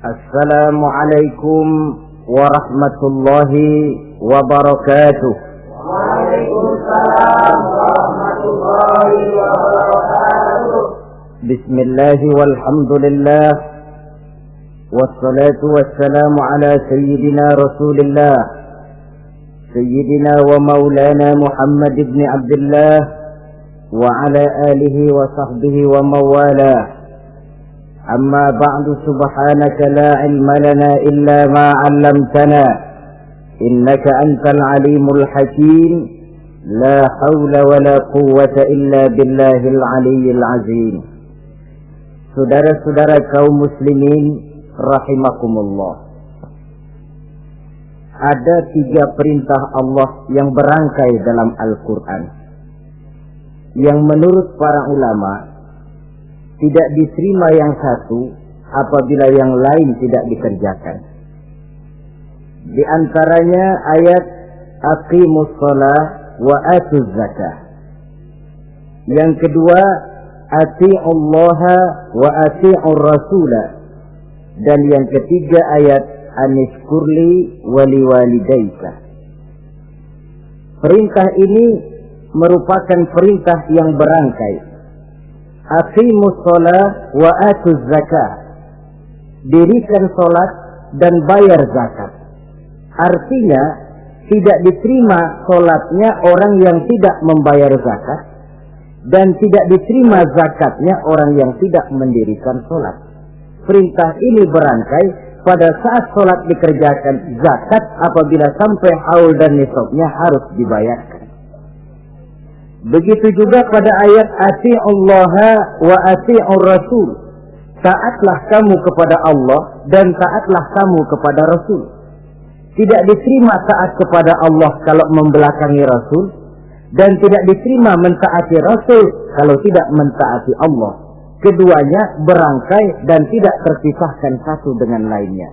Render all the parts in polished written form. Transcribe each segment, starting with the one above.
Assalamualaikum warahmatullahi wabarakatuh. Waalaikumsalam warahmatullahi wabarakatuh. Bismillah walhamdulillah wassalatu wassalamu ala sayyidina Rasulillah sayyidina wa maulana Muhammad ibn Abdullah wa ala alihi wa sahbihi wa mawalah. Amma ba'du, subhanaka la ilma lana illa ma 'allamtana innaka antal alimul hakim. La haula wa la quwwata illa billahil aliyyil azim. Saudara-saudara kaum muslimin rahimakumullah, ada 3 perintah Allah yang berangkai dalam Al-Quran yang menurut para ulama tidak diterima yang satu apabila yang lain tidak dikerjakan. Di antaranya ayat aqimus shalah wa atuz zakah. Yang kedua ati'ullaha wa ati'ur rasulah. Dan yang ketiga ayat anishkurli wali walidaika. Perintah ini merupakan perintah yang berangkai. Aqimus shalah wa atuz zakah. Dirikan salat dan bayar zakat. Artinya tidak diterima salatnya orang yang tidak membayar zakat, dan tidak diterima zakatnya orang yang tidak mendirikan salat. Perintah ini berangkai pada saat salat dikerjakan, zakat apabila sampai haul dan nisabnya harus dibayarkan. Begitu juga pada ayat ati'ullaha wa ati'ur rasul. Taatlah kamu kepada Allah dan taatlah kamu kepada Rasul. Tidak diterima taat kepada Allah kalau membelakangi Rasul, dan tidak diterima mentaati Rasul kalau tidak mentaati Allah. Keduanya berangkai dan tidak terpisahkan satu dengan lainnya.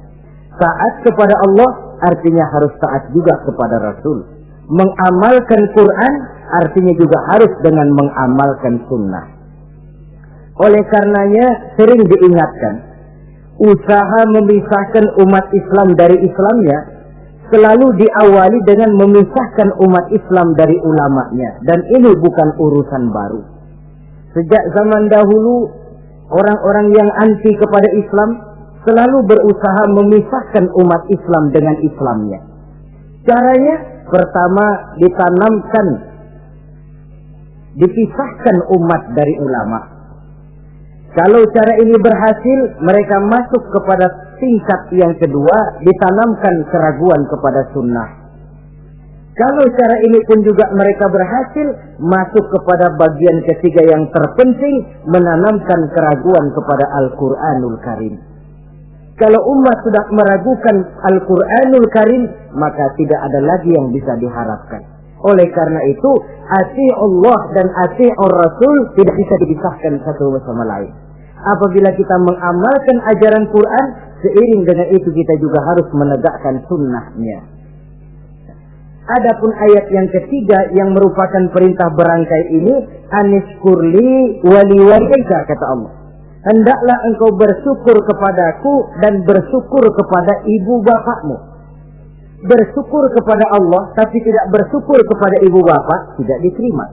Taat kepada Allah artinya harus taat juga kepada Rasul. Mengamalkan Quran artinya juga harus dengan mengamalkan sunnah. Oleh karenanya sering diingatkan, usaha memisahkan umat Islam dari Islamnya selalu diawali dengan memisahkan umat Islam dari ulamanya. Dan ini bukan urusan baru. Sejak zaman dahulu, orang-orang yang anti kepada Islam selalu berusaha memisahkan umat Islam dengan Islamnya. Caranya, pertama dipisahkan umat dari ulama. Kalau cara ini berhasil, mereka masuk kepada tingkat yang kedua, ditanamkan keraguan kepada sunnah. Kalau cara ini pun juga mereka berhasil, masuk kepada bagian ketiga yang terpenting, menanamkan keraguan kepada Al-Quranul Karim. Kalau umat sudah meragukan Al-Quranul Karim, maka tidak ada lagi yang bisa diharapkan. Oleh karena itu, ati'ullah dan ati'ur rasul tidak bisa dipisahkan satu sama lain. Apabila kita mengamalkan ajaran Quran, seiring dengan itu kita juga harus menegakkan sunnahnya. Adapun ayat yang ketiga yang merupakan perintah berangkai ini, anishkurli wali walidaika, kata Allah. Hendaklah engkau bersyukur kepadaku dan bersyukur kepada ibu bapakmu. Bersyukur kepada Allah tapi tidak bersyukur kepada ibu bapak tidak diterima.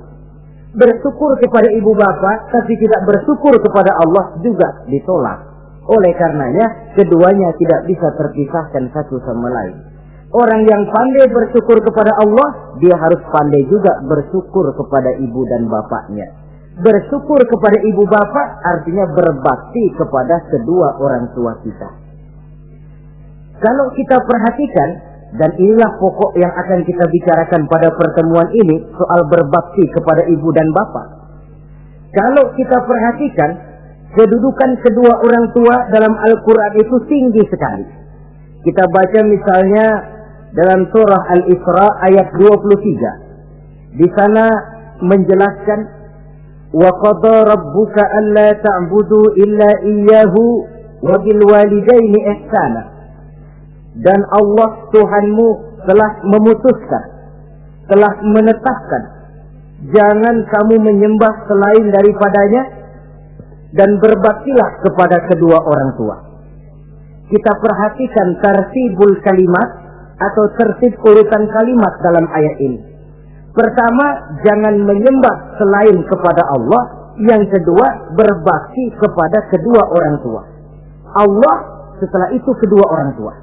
Bersyukur kepada ibu bapak tapi tidak bersyukur kepada Allah juga ditolak. Oleh karenanya keduanya tidak bisa terpisahkan satu sama lain. Orang yang pandai bersyukur kepada Allah, dia harus pandai juga bersyukur kepada ibu dan bapaknya. Bersyukur kepada ibu bapak artinya berbakti kepada kedua orang tua kita. Kalau kita perhatikan, dan inilah pokok yang akan kita bicarakan pada pertemuan ini, soal berbakti kepada ibu dan bapak. Kalau kita perhatikan, kedudukan kedua orang tua dalam Al-Quran itu tinggi sekali. Kita baca misalnya dalam surah Al-Isra ayat 23. Di sana menjelaskan, وَقَضَى رَبُّكَ أَلَّا تَعْبُدُوا إِلَّا إِيَّهُ وَبِالْوَالِدَيْنِ إِحْسَانًا. Dan Allah Tuhanmu telah memutuskan, telah menetapkan, jangan kamu menyembah selain daripadanya, dan berbaktilah kepada kedua orang tua. kita perhatikan tertibul kalimat atau tertib urutan kalimat dalam ayat ini. Pertama, jangan menyembah selain kepada Allah. Yang kedua, berbakti kepada kedua orang tua. Allah, setelah itu kedua orang tua.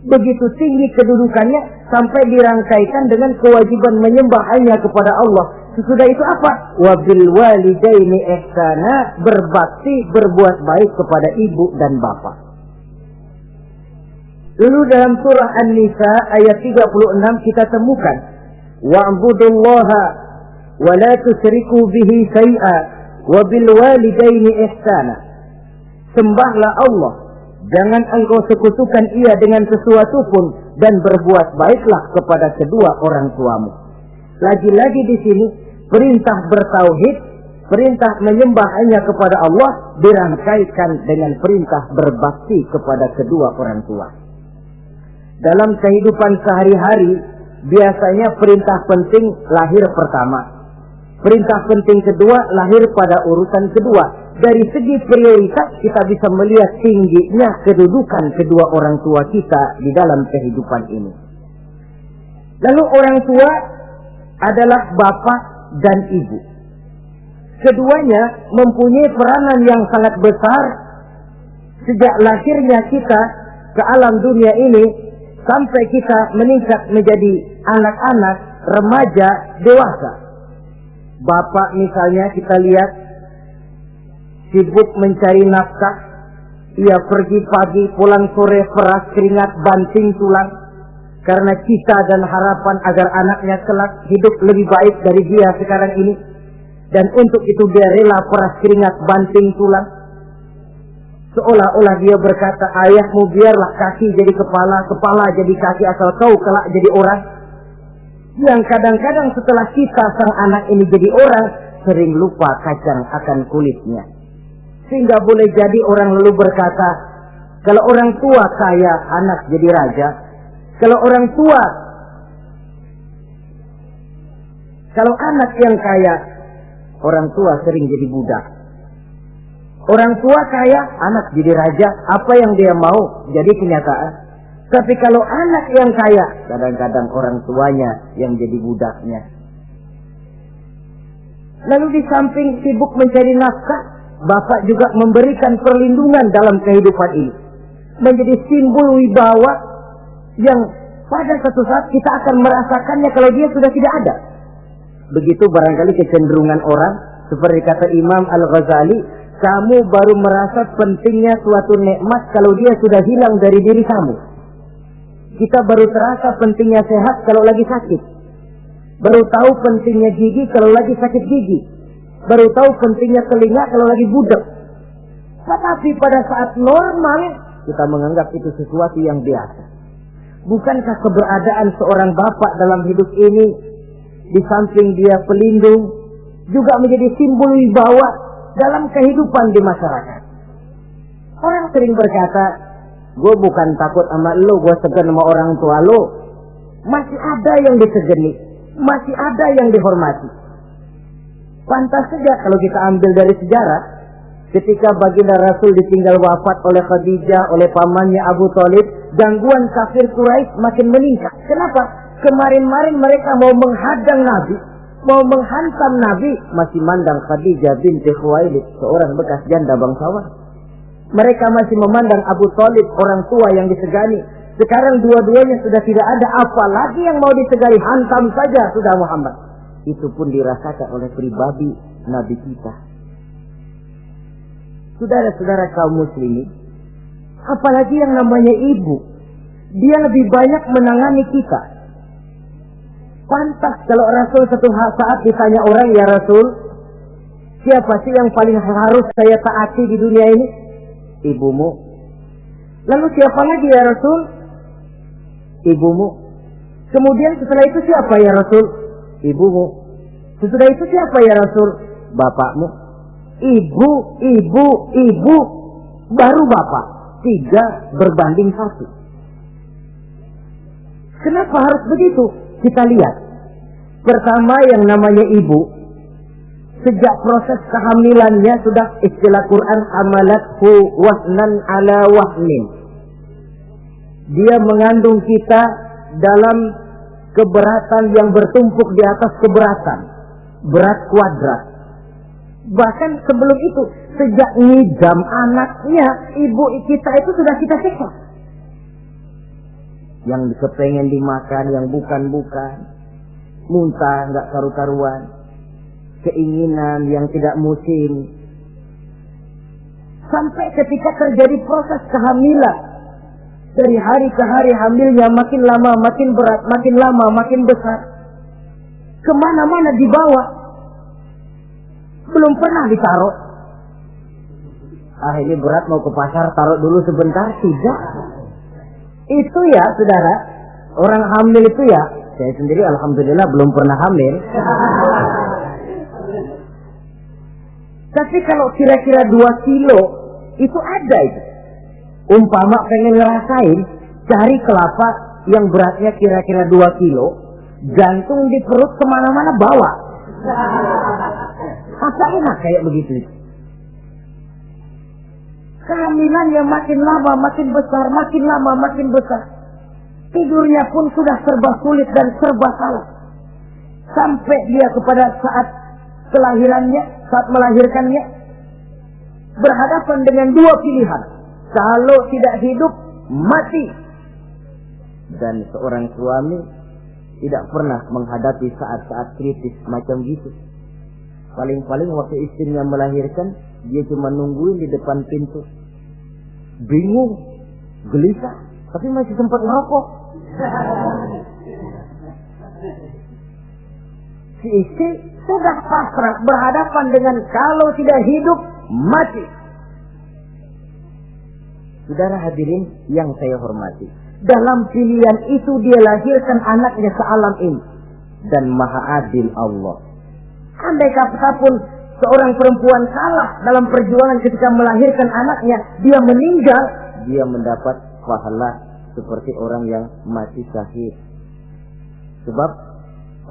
Begitu tinggi kedudukannya sampai dirangkaikan dengan kewajiban menyembah hanya kepada Allah. Sesudah itu apa? Wabil walidaini ihsana, berbakti, berbuat baik kepada ibu dan bapak. Lalu dalam surah An-Nisa ayat 36 kita temukan wa'budullaha wa la tusyriku bihi syai'a wa bil walidaini ihsana. Sembahlah Allah, jangan engkau sekutukan ia dengan sesuatu pun, dan berbuat baiklah kepada kedua orang tuamu. Lagi-lagi di sini perintah bertauhid, perintah menyembah hanya kepada Allah dirangkaikan dengan perintah berbakti kepada kedua orang tua. Dalam kehidupan sehari-hari biasanya perintah penting lahir pertama. Perintah penting kedua lahir pada urutan kedua. Dari segi prioritas kita bisa melihat tingginya kedudukan kedua orang tua kita di dalam kehidupan ini. Lalu orang tua adalah bapak dan ibu. Keduanya mempunyai peranan yang sangat besar sejak lahirnya kita ke alam dunia ini sampai kita meningkat menjadi anak-anak, remaja, dewasa. Bapak misalnya kita lihat sibuk mencari nafkah. Ia pergi pagi, pulang sore, peras keringat, banting tulang. Karena cita dan harapan agar anaknya kelak hidup lebih baik dari dia sekarang ini. Dan untuk itu dia rela peras keringat, banting tulang. Seolah-olah dia berkata, ayahmu biarlah kaki jadi kepala, kepala jadi kaki, asal kau kelak jadi orang. Yang kadang-kadang setelah kita sang anak ini jadi orang, sering lupa kacang akan kulitnya. Sehingga boleh jadi orang lalu berkata, kalau orang tua kaya, anak jadi raja. Kalau orang tua, kalau anak yang kaya, orang tua sering jadi budak. Orang tua kaya, anak jadi raja. Apa yang dia mau jadi kenyataan. Tapi kalau anak yang kaya, kadang-kadang orang tuanya yang jadi budaknya. Lalu di samping sibuk mencari nafkah, bapak juga memberikan perlindungan dalam kehidupan ini. Menjadi simbol wibawa yang pada suatu saat kita akan merasakannya kalau dia sudah tidak ada. Begitu barangkali kecenderungan orang, seperti kata Imam Al-Ghazali, kamu baru merasa pentingnya suatu nikmat kalau dia sudah hilang dari diri kamu. Kita baru terasa pentingnya sehat kalau lagi sakit. Baru tahu pentingnya gigi kalau lagi sakit gigi. Baru tahu pentingnya telinga kalau lagi budek. Tetapi pada saat normal, kita menganggap itu sesuatu yang biasa. Bukankah keberadaan seorang bapak dalam hidup ini, di samping dia pelindung, juga menjadi simbol wibawa dalam kehidupan di masyarakat? Orang sering berkata, gue bukan takut sama lo, gue segan sama orang tua lo. Masih ada yang disegani, masih ada yang dihormati. Pantas saja kalau kita ambil dari sejarah, ketika baginda Rasul ditinggal wafat oleh Khadijah, oleh pamannya Abu Thalib, gangguan kafir Quraisy makin meningkat. Kenapa? Kemarin-marin mereka mau menghadang Nabi, mau menghantam Nabi, masih mandang Khadijah binti Khuwailid, seorang bekas janda bangsawan. Mereka masih memandang Abu Thalib, orang tua yang disegani. Sekarang dua-duanya sudah tidak ada, apalagi yang mau disegani, hantam saja sudah Muhammad. Itu pun dirasakan oleh pribadi Nabi kita. Saudara-saudara kaum muslimin, apalagi yang namanya ibu, dia lebih banyak menangani kita. Pantas kalau Rasul satu saat ditanya orang, ya Rasul, siapa sih yang paling harus saya taati di dunia ini? Ibumu. Lalu siapa lagi ya Rasul? Ibumu. Kemudian setelah itu siapa ya Rasul? Ibumu. Setelah itu siapa ya Rasul? Bapakmu. Ibu, baru bapak. 3 berbanding 1. Kenapa harus begitu? Kita lihat. Pertama yang namanya ibu, sejak proses kehamilannya sudah istilah Quran amalathu wahnan ala wahnin. Dia mengandung kita dalam keberatan yang bertumpuk di atas keberatan. Berat kuadrat. Bahkan sebelum itu, sejak ngidam anaknya, ibu kita itu sudah kita siksa. Yang kepengen dimakan, yang bukan-bukan. Muntah, nggak karu-karuan. Keinginan yang tidak musim. Sampai ketika terjadi proses kehamilan. Dari hari ke hari hamilnya makin lama, makin berat, makin lama, makin besar. Kemana-mana dibawa. Belum pernah ditaruh. Ini berat mau ke pasar, taruh dulu sebentar. Tidak. Itu ya saudara, orang hamil itu ya, saya sendiri alhamdulillah belum pernah hamil. Tapi kalau kira-kira 2 kilo, itu ada itu. Umpama pengen ngerasain, cari kelapa yang beratnya kira-kira 2 kilo, gantung di perut kemana-mana bawa. Apa enak kayak begitu? Kehamilannya makin lama makin besar, makin lama makin besar. Tidurnya pun sudah serba sulit dan serba salah. Sampai dia kepada saat kelahirannya, saat melahirkannya, berhadapan dengan 2 pilihan. Kalau tidak hidup, mati. Dan seorang suami tidak pernah menghadapi saat-saat kritis macam gitu. Paling-paling waktu istrinya melahirkan, dia cuma nungguin di depan pintu. Bingung, gelisah, tapi masih sempat ngerokok. Si istri sudah pasrah berhadapan dengan kalau tidak hidup, mati. Saudara hadirin yang saya hormati, dalam pilihan itu dia lahirkan anaknya sealam ini. Dan maha adil Allah. Andai kata pun seorang perempuan salah dalam perjuangan ketika melahirkan anaknya, dia meninggal, dia mendapat pahala seperti orang yang mati syahid. Sebab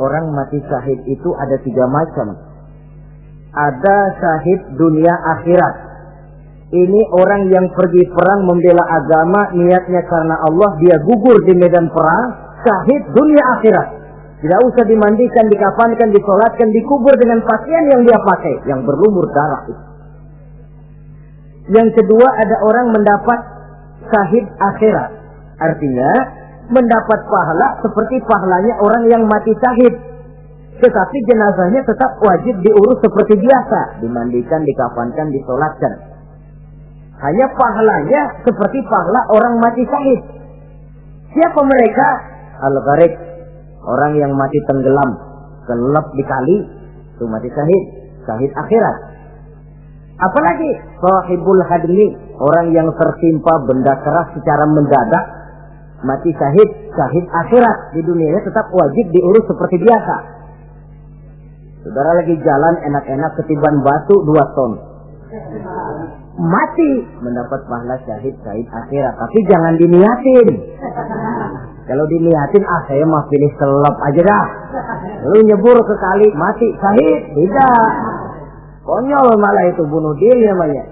orang mati syahid itu ada 3 macam. Ada syahid dunia akhirat. Ini orang yang pergi perang membela agama, niatnya karena Allah, dia gugur di medan perang, syahid dunia akhirat. Tidak usah dimandikan, dikafankan, disolatkan, dikubur dengan pakaian yang dia pakai, yang berlumur darah itu. Yang kedua, ada orang mendapat syahid akhirat. Artinya, mendapat pahala seperti pahalanya orang yang mati syahid. Tetapi jenazahnya tetap wajib diurus seperti biasa. Dimandikan, dikafankan, disolatkan. Hanya pahalanya seperti pahala orang mati syahid. Siapa mereka? Al-Gharib. Orang yang mati tenggelam, kelelep di kali, itu mati syahid, syahid akhirat. Apalagi sahibul hadmi, orang yang tertimpa benda keras secara mendadak, mati syahid, syahid akhirat. Di dunianya tetap wajib diurus seperti biasa. Saudara lagi jalan enak-enak ketiban batu 2 ton. Mati, mendapat pahala syahid, syahid akhirat. Tapi jangan diniatin. Kalau diniatin, saya mah pilih kelelep aja dah. Lalu nyebur ke kali, mati, syahid. Tidak. Konyol malah itu, bunuh diri namanya.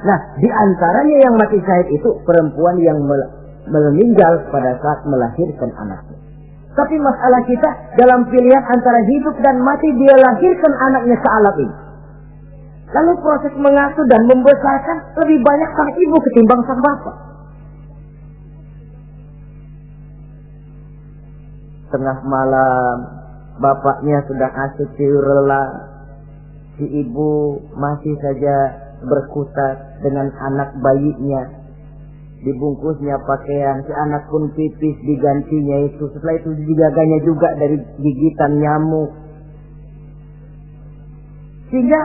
Nah, di antaranya yang mati syahid itu perempuan yang meninggal pada saat melahirkan anaknya. Tapi masalah kita dalam pilihan antara hidup dan mati, dia lahirkan anaknya sealam ini. Lalu proses mengasuh dan membesarkan lebih banyak sang ibu ketimbang sang bapak. Tengah malam, bapaknya sudah asyik tidur lelap. Si ibu masih saja berkutat dengan anak bayinya. Dibungkusnya pakaian, si anak pun pipis digantinya itu. Setelah itu dijaganya juga dari gigitan nyamuk. Sehingga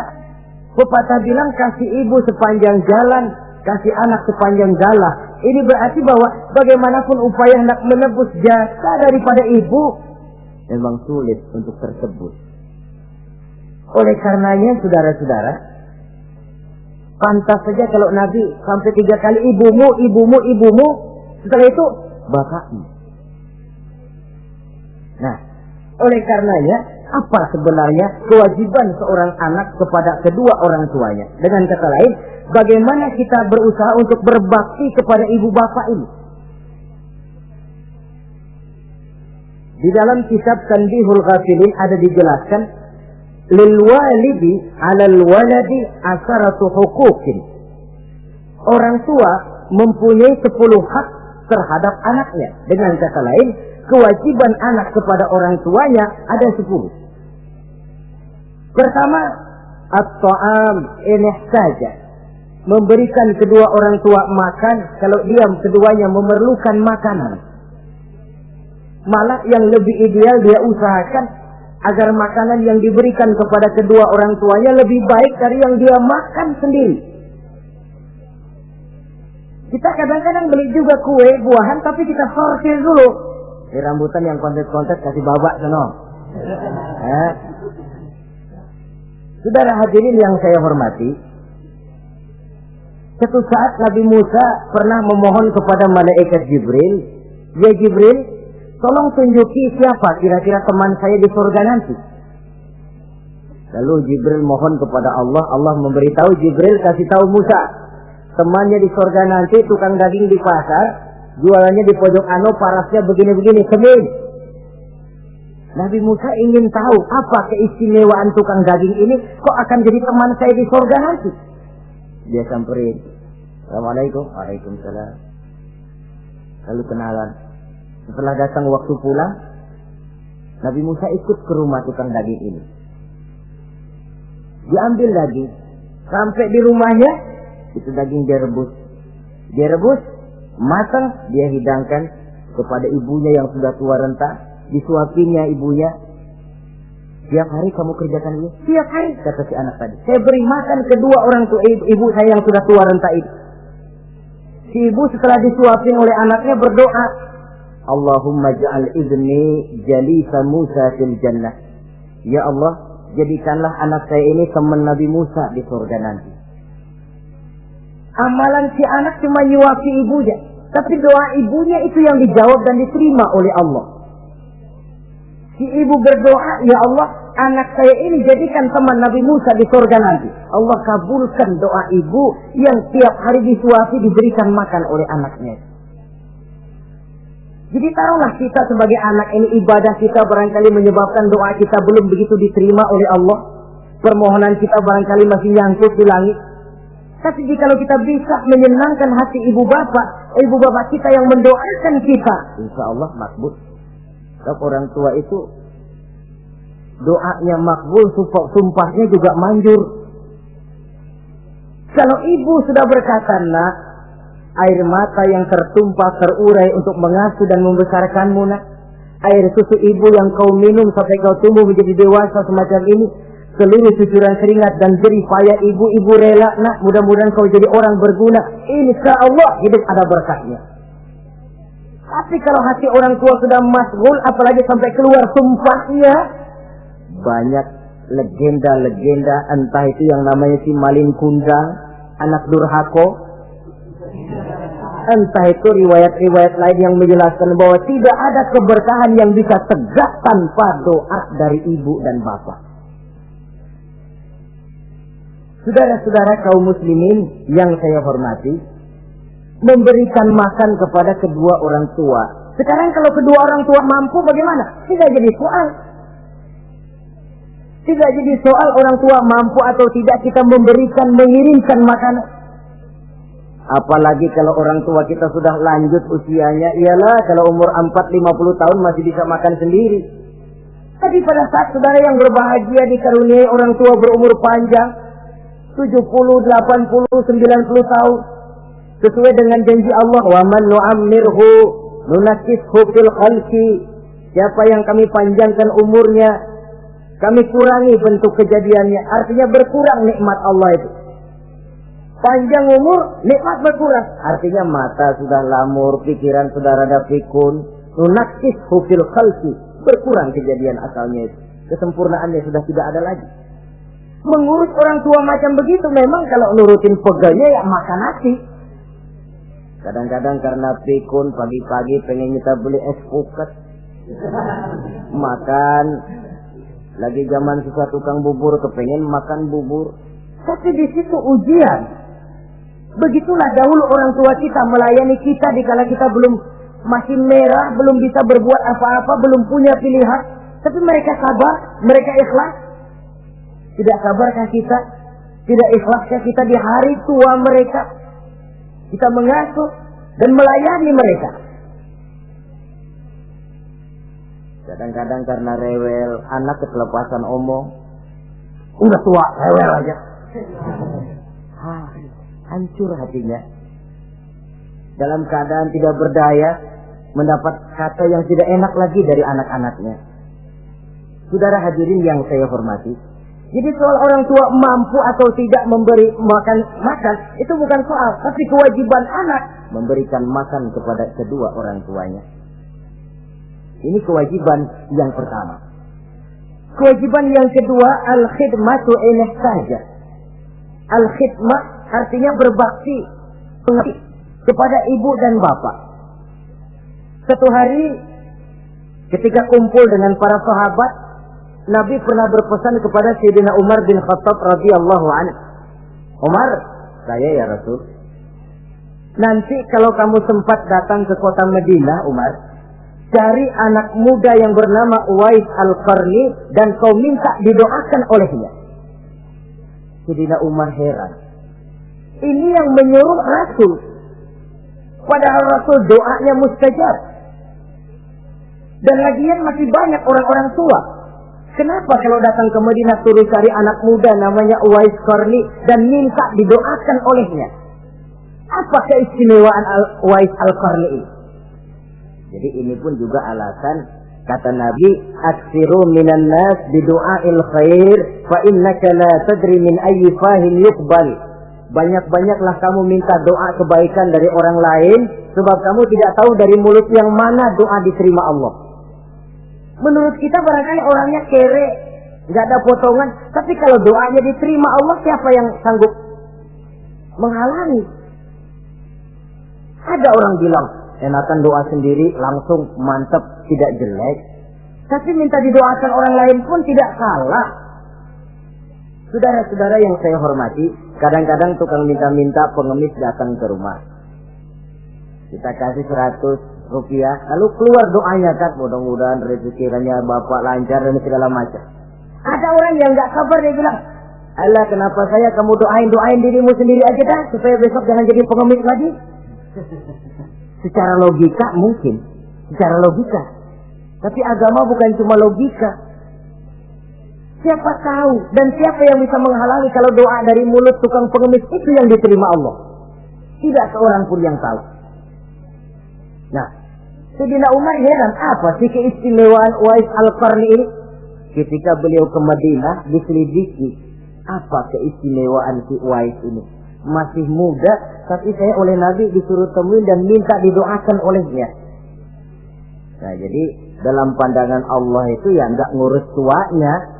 pepatah bilang kasih ibu sepanjang jalan, kasih anak sepanjang galah. Ini berarti bahwa bagaimanapun upaya hendak menebus jasa daripada ibu, memang sulit untuk tersebut. Oleh karenanya saudara-saudara, pantas saja kalau Nabi sampai 3 kali ibumu, ibumu, ibumu, setelah itu bapakmu. Nah, oleh karenanya apa sebenarnya kewajiban seorang anak kepada kedua orang tuanya? Dengan kata lain, bagaimana kita berusaha untuk berbakti kepada ibu bapak ini? Di dalam kitab Tanbihul Ghafilin ada dijelaskan lil walidi 'alal waladi asharatu huquqin. Orang tua mempunyai 10 hak terhadap anaknya. Dengan kata lain, kewajiban anak kepada orang tuanya ada 10. Pertama, at-ta'am in ihtaja. Memberikan kedua orang tua makan kalau dia keduanya memerlukan makanan. Malah yang lebih ideal dia usahakan agar makanan yang diberikan kepada kedua orang tuanya lebih baik dari yang dia makan sendiri. Kita kadang-kadang beli juga kue, buahan, tapi kita sortir dulu. Rambutan yang kontet-kontet kasih babak sono. Saudara hadirin yang saya hormati, suatu saat Nabi Musa pernah memohon kepada malaikat Jibril, "Ya Jibril, tolong tunjuki siapa kira-kira teman saya di surga nanti." Lalu Jibril mohon kepada Allah, Allah memberitahu Jibril kasih tahu Musa, temannya di surga nanti tukang daging di pasar, jualannya di pojok ano, parasnya begini-begini, semin. Nabi Musa ingin tahu apa keistimewaan tukang daging ini, kok akan jadi teman saya di surga nanti. Dia samperin, "Assalamualaikum." "Waalaikumsalam." Lalu kenalan. Setelah datang waktu pulang, Nabi Musa ikut ke rumah tukang daging ini. Diambil daging, sampai di rumahnya, itu daging dia rebus. Dia rebus, matang, dia hidangkan kepada ibunya yang sudah tua renta. Disuapinya ibunya. "Tiap hari kamu kerjakan ini?" "Tiap hari," kata si anak tadi. "Saya beri makan kedua orang tua ibu saya yang sudah tua renta itu." Si ibu setelah disuapin oleh anaknya berdoa, "Allahumma ja'al ibni jalisa Musa fil jannah." Ya Allah, jadikanlah anak saya ini teman Nabi Musa di surga nanti. Amalan si anak cuma nyuapi ibunya, tapi doa ibunya itu yang dijawab dan diterima oleh Allah. Si ibu berdoa, "Ya Allah, anak saya ini jadikan teman Nabi Musa di surga nanti." Allah kabulkan doa ibu yang tiap hari disuapi diberikan makan oleh anaknya. Jadi taruhlah kita sebagai anak ini, ibadah kita barangkali menyebabkan doa kita belum begitu diterima oleh Allah. Permohonan kita barangkali masih nyangkut di langit. Tapi jikalau kita bisa menyenangkan hati ibu bapak kita yang mendoakan kita, insya Allah makbul. Sebab orang tua itu doanya makbul, sumpahnya juga manjur. Kalau ibu sudah berkata, "Nak, air mata yang tertumpah terurai untuk mengasuh dan membesarkanmu, nak. Air susu ibu yang kau minum sampai kau tumbuh menjadi dewasa semacam ini, seluruh cucuran keringat dan jerih payah ibu rela, nak. Mudah-mudahan kau jadi orang berguna. Insya Allah hidup ada berkahnya." Tapi kalau hati orang tua sudah masgul, apalagi sampai keluar sumpahnya, banyak legenda-legenda, entah itu yang namanya si Malin Kundang, anak durhako, entah itu riwayat-riwayat lain yang menjelaskan bahwa tidak ada keberkahan yang bisa tegak tanpa doa dari ibu dan bapak. Saudara-saudara kaum muslimin yang saya hormati, memberikan makan kepada kedua orang tua. Sekarang kalau kedua orang tua mampu bagaimana? Tidak jadi soal. Tidak jadi soal orang tua mampu atau tidak kita memberikan, mengirimkan makanan. Apalagi kalau orang tua kita sudah lanjut usianya. Iyalah kalau umur 40-50 tahun masih bisa makan sendiri. Tapi pada saat saudara yang berbahagia dikaruniai orang tua berumur panjang, 70, 80, 90 tahun, sesuai dengan janji Allah, "Wa man nu'ammirhu nunakkishu fil khalqi." Siapa yang kami panjangkan umurnya, kami kurangi bentuk kejadiannya. Artinya berkurang nikmat Allah itu. Panjang umur, nikmat berkurang. Artinya mata sudah lamur, pikiran sudah rada pikun. Nunakkishu fil khalqi. Berkurang kejadian asalnya itu. Kesempurnaannya sudah tidak ada lagi. Mengurus orang tua macam begitu memang kalau nurutin pegelnya ya makan nasi. Kadang-kadang karena pikun pagi-pagi pengen kita beli es puket. Makan. Lagi zaman susah tukang bubur kepengen makan bubur. Tapi di situ ujian. Begitulah dahulu orang tua kita melayani kita dikala kita belum masih merah, belum bisa berbuat apa-apa, belum punya pilihan. Tapi mereka sabar, mereka ikhlas. Tidak sabarkah kita? Tidak ikhlaskah kita di hari tua mereka? Kita mengasuh dan melayani mereka. Kadang-kadang karena rewel, anak ketelepasan omong. Udah tua, rewel aja. Hancur hatinya. Dalam keadaan tidak berdaya, mendapat kata yang tidak enak lagi dari anak-anaknya. Saudara hadirin yang saya hormati, jadi soal orang tua mampu atau tidak memberi makan, itu bukan soal, tapi kewajiban anak memberikan makan kepada kedua orang tuanya. Ini kewajiban yang pertama. Kewajiban yang kedua, al-khidmatu ilaihi saja. Al-khidmah artinya berbakti kepada ibu dan bapak. Satu hari ketika kumpul dengan para sahabat, Nabi pernah berpesan kepada Sayyidina Umar bin Khattab radhiyallahu anhu. Umar, saya ya Rasul, nanti kalau kamu sempat datang ke kota Madinah, Umar, cari anak muda yang bernama Uwais Al-Qarni dan kau minta didoakan olehnya. Sayyidina Umar heran. Ini yang menyuruh Rasul. Padahal Rasul doanya mustajab. Dan lagian masih banyak orang-orang tua. Kenapa kalau datang ke Madinah suruh cari anak muda namanya Uwais Qarni dan minta didoakan olehnya? Apa keistimewaan Uwais Al-Qarni ini? Jadi ini pun juga alasan kata Nabi, aksiru minan nas bidu'ail khair fa innaka la tadri min ayyi fahin yuqbal. Banyak-banyaklah kamu minta doa kebaikan dari orang lain, sebab kamu tidak tahu dari mulut yang mana doa diterima Allah. Menurut kita barangkali orangnya kere, nggak ada potongan, tapi kalau doanya diterima Allah, siapa yang sanggup menghalangi? Ada orang bilang, enakan doa sendiri langsung mantap, tidak jelek. Tapi minta didoakan orang lain pun tidak salah. Saudara-saudara yang saya hormati, kadang-kadang tukang minta-minta pengemis datang ke rumah. Kita kasih 100 rupiah, lalu keluar doanya kan, mudah-mudahan rezekinya bapak lancar dan segala macam. Ada orang yang nggak sabar, dia bilang, Allah kenapa saya kamu doain dirimu sendiri aja dah, supaya besok jangan jadi pengemis lagi. Secara logika mungkin, secara logika. Tapi agama bukan cuma logika. Siapa tahu dan siapa yang bisa menghalangi kalau doa dari mulut tukang pengemis itu yang diterima Allah? Tidak seorang pun yang tahu. Nah, Sayyidina Umar heran, apa sih keistimewaan Uwais Al-Qarni ini? Ketika beliau ke Madinah, diselidiki, apa keistimewaan si Uwais ini? Masih muda, tapi saya oleh Nabi disuruh temuin dan minta didoakan olehnya. Nah, jadi dalam pandangan Allah itu ya nggak ngurus tuanya.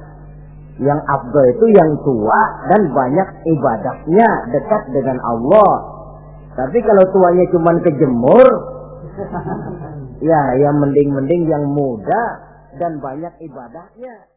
Yang afdal itu yang tua dan banyak ibadahnya, dekat dengan Allah. Tapi kalau tuanya cuma kejemur, ya yang mending-mending yang muda dan banyak ibadahnya.